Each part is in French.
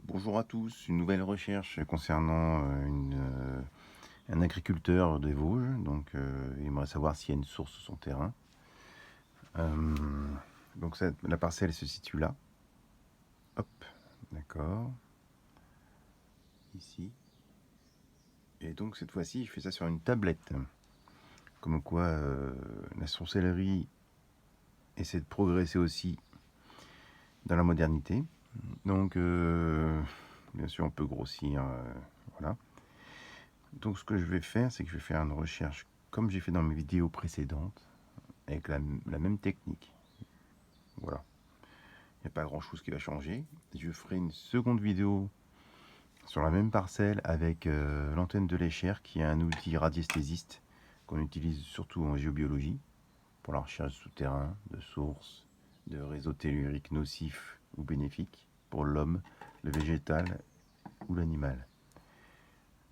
Bonjour à tous, une nouvelle recherche concernant un agriculteur des Vosges. Il aimerait savoir s'il y a une source sur son terrain. Euh, la parcelle se situe là. Hop, d'accord. Ici. Et donc cette fois-ci, je fais ça sur une tablette. Comme quoi la sorcellerie essaie de progresser aussi dans la modernité. Bien sûr, on peut grossir. Voilà. Donc ce que je vais faire, c'est que je vais faire une recherche comme j'ai fait dans mes vidéos précédentes, avec la même technique. Voilà. Il n'y a pas grand chose qui va changer. Je ferai une seconde vidéo sur la même parcelle avec l'antenne de l'échelle, qui est un outil radiesthésiste qu'on utilise surtout en géobiologie pour la recherche souterrain de sources, de réseaux telluriques nocifs ou bénéfiques pour l'homme, le végétal ou l'animal.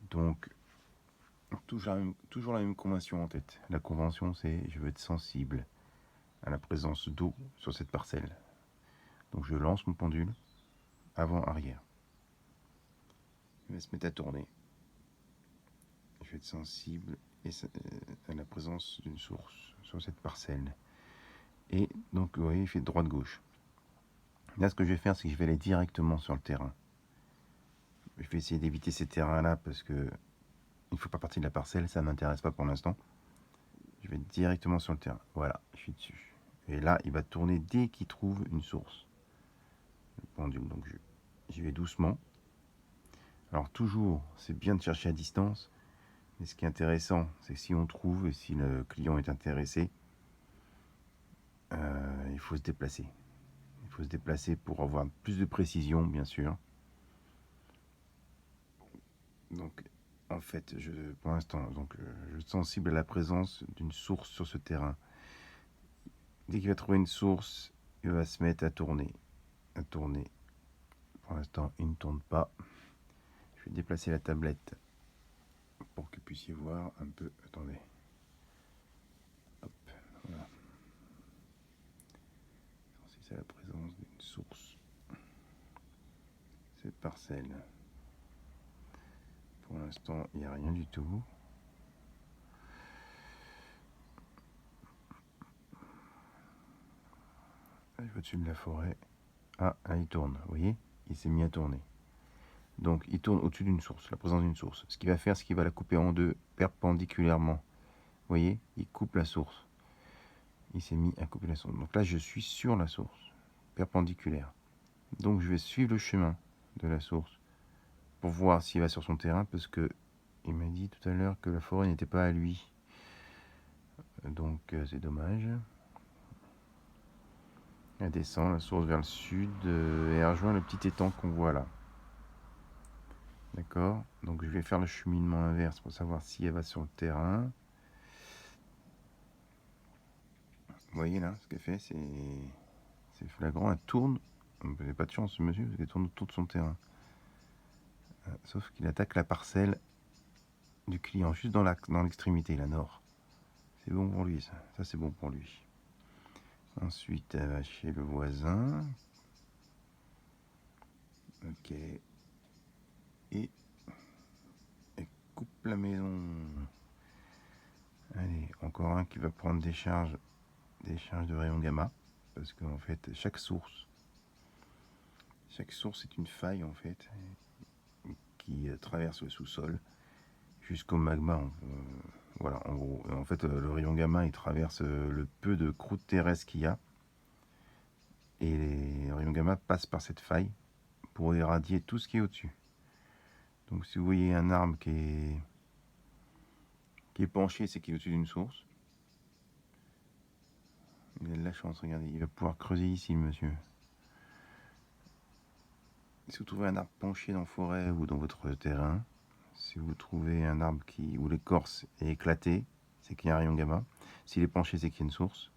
Donc toujours la même convention en tête. La convention, c'est je veux être sensible à la présence d'eau sur cette parcelle. Donc je lance mon pendule avant-arrière. Il va se mettre à tourner. Je vais être sensible à la présence d'une source sur cette parcelle. Et donc vous voyez, il fait droite-gauche. Là, ce que je vais faire, c'est que je vais aller directement sur le terrain. Je vais essayer d'éviter ces terrains-là parce que il ne faut pas partir de la parcelle, ça ne m'intéresse pas pour l'instant. Je vais directement sur le terrain. Voilà, je suis dessus. Et là, il va tourner dès qu'il trouve une source. Le pendule, donc j'y vais doucement. Alors toujours, c'est bien de chercher à distance. Mais ce qui est intéressant, c'est que si on trouve et si le client est intéressé, il faut se déplacer. Il faut se déplacer pour avoir plus de précision, bien sûr. Donc, en fait, pour l'instant, je suis sensible à la présence d'une source sur ce terrain. Dès qu'il va trouver une source, il va se mettre à tourner. À tourner. Pour l'instant, il ne tourne pas. Je vais déplacer la tablette pour que vous puissiez voir un peu. Attendez. Hop, voilà. C'est la présence d'une source. Cette parcelle. Pour l'instant, il n'y a rien du tout. Là, je vais au-dessus de la forêt. Ah, là, il tourne. Vous voyez, il s'est mis à tourner. Donc, il tourne au-dessus d'une source, la présence d'une source. Ce qu'il va faire, c'est qu'il va la couper en deux perpendiculairement. Vous voyez, il coupe la source. Il s'est mis à couper la source. Donc là, je suis sur la source, perpendiculaire. Donc, je vais suivre le chemin de la source pour voir s'il va sur son terrain, parce que il m'a dit tout à l'heure que la forêt n'était pas à lui. Donc, c'est dommage. Elle descend la source vers le sud et elle rejoint le petit étang qu'on voit là. D'accord. Donc je vais faire le cheminement inverse pour savoir si elle va sur le terrain. Vous voyez là, ce qu'elle fait, c'est flagrant. Elle tourne. Vous n'avez pas de chance, ce monsieur, parce qu'elle tourne autour de son terrain. Sauf qu'il attaque la parcelle du client, juste dans l'extrémité, la nord. C'est bon pour lui, ça. Ça, c'est bon pour lui. Ensuite, elle va chez le voisin. Ok. Et elle coupe la maison. Allez, encore un qui va prendre des charges de rayons gamma. Parce qu'en fait, chaque source est une faille, en fait, qui traverse le sous-sol jusqu'au magma. Voilà, en gros. En fait, le rayon gamma, il traverse le peu de croûte terrestre qu'il y a. Et les rayons gamma passent par cette faille pour irradier tout ce qui est au-dessus. Donc si vous voyez un arbre qui est penché, c'est qu'il est au-dessus d'une source. Il a de la chance, regardez, il va pouvoir creuser ici, monsieur. Si vous trouvez un arbre penché dans la forêt ou dans votre terrain, si vous trouvez un arbre où l'écorce est éclatée, c'est qu'il y a un rayon gamma. S'il est penché, c'est qu'il y a une source.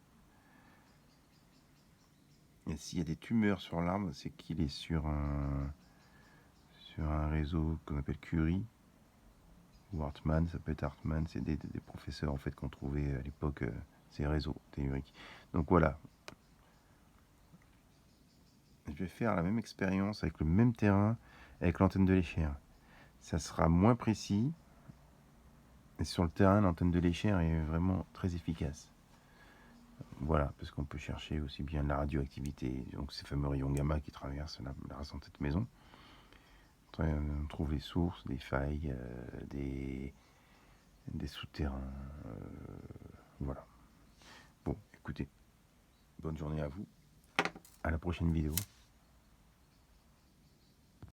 Et s'il y a des tumeurs sur l'arbre, c'est qu'il est sur un réseau qu'on appelle Curie ou Hartmann. Ça peut être Hartmann, c'est des professeurs en fait qui ont trouvé à l'époque ces réseaux telluriques. Donc voilà. Je vais faire la même expérience avec le même terrain, avec l'antenne de l'échelle. Ça sera moins précis. Et sur le terrain, l'antenne de l'échelle est vraiment très efficace. Voilà, parce qu'on peut chercher aussi bien la radioactivité, donc ces fameux rayons gamma qui traversent la santé de maison. On trouve les sources, des failles, des souterrains. Voilà. Bon, écoutez, bonne journée à vous. À la prochaine vidéo.